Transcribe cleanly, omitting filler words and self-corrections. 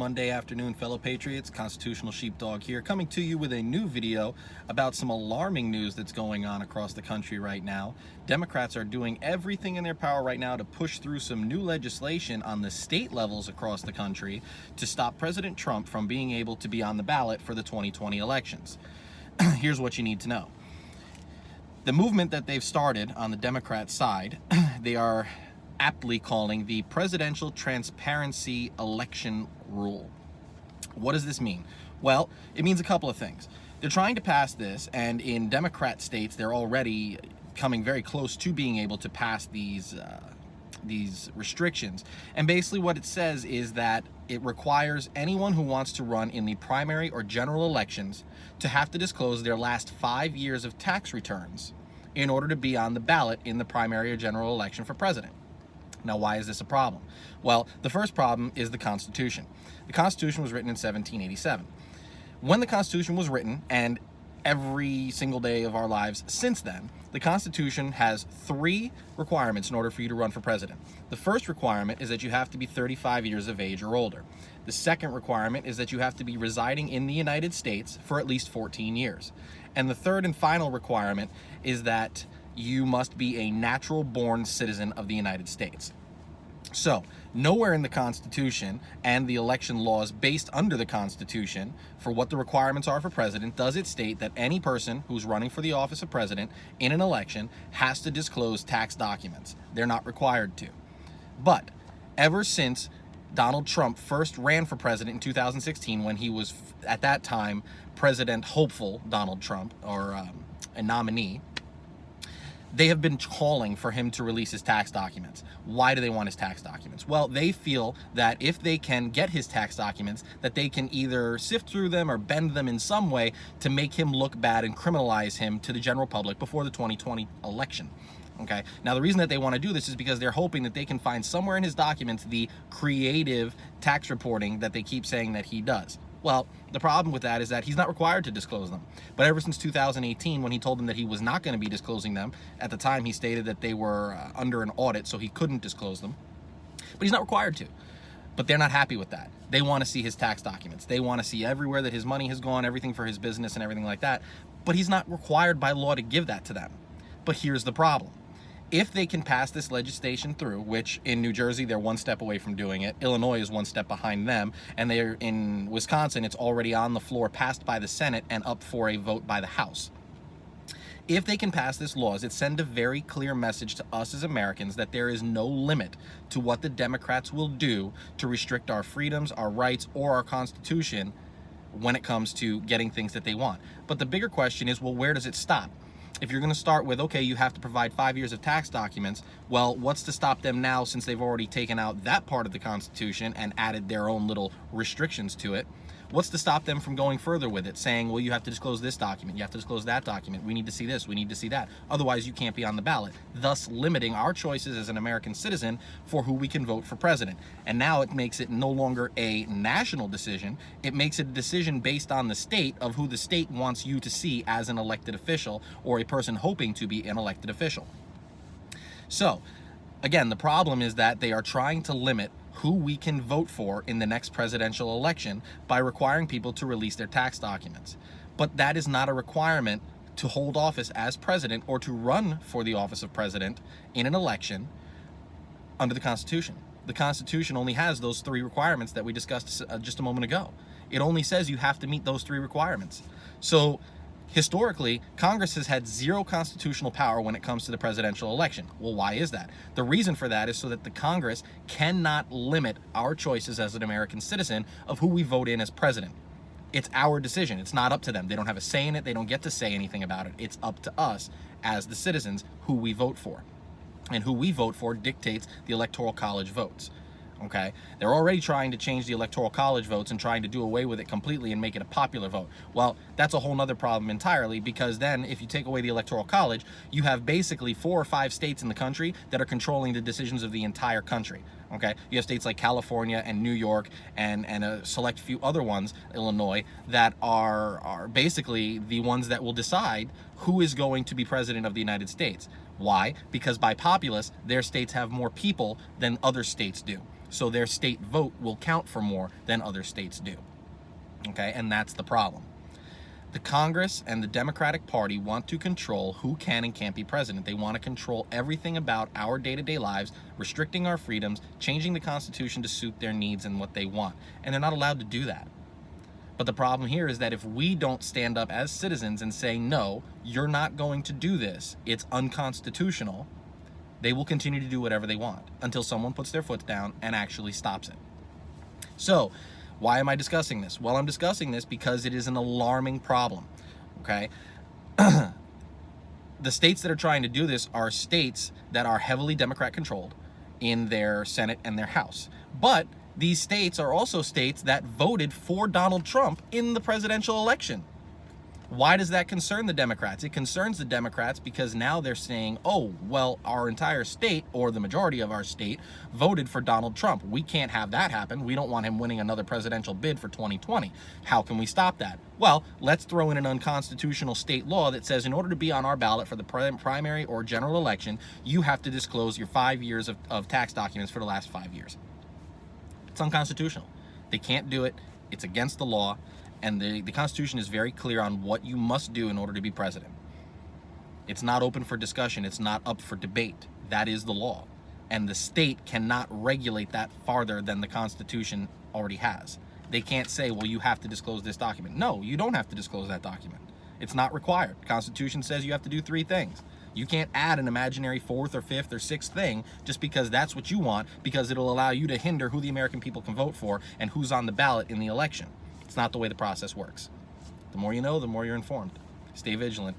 Monday afternoon, fellow patriots. Constitutional Sheepdog here, coming to you with a new video about some alarming news that's going on across the country right now. Democrats are doing everything in their power right now to push through some new legislation on the state levels across the country to stop President Trump from being able to be on the ballot for the 2020 elections. Here's what you need to know. The movement that they've started on the Democrat side, they are aptly calling the Presidential Transparency Election Rule. What does this mean? Well, it means a couple of things. They're trying to pass this, and in Democrat states, they're already coming very close to being able to pass these restrictions. And basically what it says is that it requires anyone who wants to run in the primary or general elections to have to disclose their last 5 years of tax returns in order to be on the ballot in the primary or general election for president. Now, why is this a problem? Well, the first problem is the Constitution. The Constitution was written in 1787. When the Constitution was written, and every single day of our lives since then, the Constitution has 3 requirements in order for you to run for president. The first requirement is that you have to be 35 years of age or older. The second requirement is that you have to be residing in the United States for at least 14 years. And the third and final requirement is that you must be a natural-born citizen of the United States. So, nowhere in the Constitution and the election laws based under the Constitution for what the requirements are for president does it state that any person who's running for the office of president in an election has to disclose tax documents. They're not required to. But ever since Donald Trump first ran for president in 2016, when he was, at that time, President hopeful Donald Trump, or a nominee, they have been calling for him to release his tax documents. Why do they want his tax documents? Well, they feel that if they can get his tax documents, that they can either sift through them or bend them in some way to make him look bad and criminalize him to the general public before the 2020 election. Okay. Now, the reason that they want to do this is because they're hoping that they can find somewhere in his documents the creative tax reporting that they keep saying that he does. Well, the problem with that is that he's not required to disclose them. But ever since 2018, when he told them that he was not going to be disclosing them, at the time he stated that they were under an audit, so he couldn't disclose them. But he's not required to. But they're not happy with that. They want to see his tax documents. They want to see everywhere that his money has gone, everything for his business and everything like that. But he's not required by law to give that to them. But here's the problem. If they can pass this legislation through, which in New Jersey, they're one step away from doing it. Illinois is one step behind them. And they're in Wisconsin, it's already on the floor, passed by the Senate and up for a vote by the House. If they can pass this law, it sends a very clear message to us as Americans that there is no limit to what the Democrats will do to restrict our freedoms, our rights, or our Constitution when it comes to getting things that they want. But the bigger question is, well, where does it stop? If you're going to start with, okay, you have to provide 5 years of tax documents, well, what's to stop them now, since they've already taken out that part of the Constitution and added their own little restrictions to it? What's to stop them from going further with it, saying, well, you have to disclose this document, you have to disclose that document, we need to see this, we need to see that, otherwise you can't be on the ballot, thus limiting our choices as an American citizen for who we can vote for president. And now it makes it no longer a national decision, it makes it a decision based on the state of who the state wants you to see as an elected official or a person hoping to be an elected official. So, again, the problem is that they are trying to limit who we can vote for in the next presidential election by requiring people to release their tax documents. But that is not a requirement to hold office as president or to run for the office of president in an election under the Constitution. The Constitution only has those 3 requirements that we discussed just a moment ago. It only says you have to meet those 3 requirements. So, historically, Congress has had 0 constitutional power when it comes to the presidential election. Well, why is that? The reason for that is so that the Congress cannot limit our choices as an American citizen of who we vote in as president. It's our decision. It's not up to them. They don't have a say in it. They don't get to say anything about it. It's up to us as the citizens who we vote for. And who we vote for dictates the Electoral College votes. Okay, they're already trying to change the Electoral College votes and trying to do away with it completely and make it a popular vote. Well, that's a whole nother problem entirely, because then if you take away the Electoral College, you have basically 4 or 5 states in the country that are controlling the decisions of the entire country. Okay, you have states like California and New York and a select few other ones, Illinois, that are basically the ones that will decide who is going to be president of the United States. Why? Because by populace, their states have more people than other states do. So their state vote will count for more than other states do. Okay, and that's the problem. The Congress and the Democratic Party want to control who can and can't be president. They want to control everything about our day-to-day lives, restricting our freedoms, changing the Constitution to suit their needs and what they want. And they're not allowed to do that. But the problem here is that if we don't stand up as citizens and say, no, you're not going to do this, it's unconstitutional, they will continue to do whatever they want until someone puts their foot down and actually stops it. So, why am I discussing this? Well, I'm discussing this because it is an alarming problem, okay? The states that are trying to do this are states that are heavily Democrat controlled in their Senate and their House. But these states are also states that voted for Donald Trump in the presidential election. Why does that concern the Democrats? It concerns the Democrats because now they're saying, oh, well, our entire state, or the majority of our state, voted for Donald Trump. We can't have that happen. We don't want him winning another presidential bid for 2020. How can we stop that? Well, let's throw in an unconstitutional state law that says in order to be on our ballot for the primary or general election, you have to disclose your 5 years of tax documents for the last 5 years. It's unconstitutional. They can't do it. It's against the law. And the Constitution is very clear on what you must do in order to be president. It's not open for discussion. It's not up for debate. That is the law. And the state cannot regulate that farther than the Constitution already has. They can't say, well, you have to disclose this document. No, you don't have to disclose that document. It's not required. The Constitution says you have to do 3 things. You can't add an imaginary 4th or 5th or 6th thing just because that's what you want, because it'll allow you to hinder who the American people can vote for and who's on the ballot in the election. It's not the way the process works. The more you know, the more you're informed. Stay vigilant.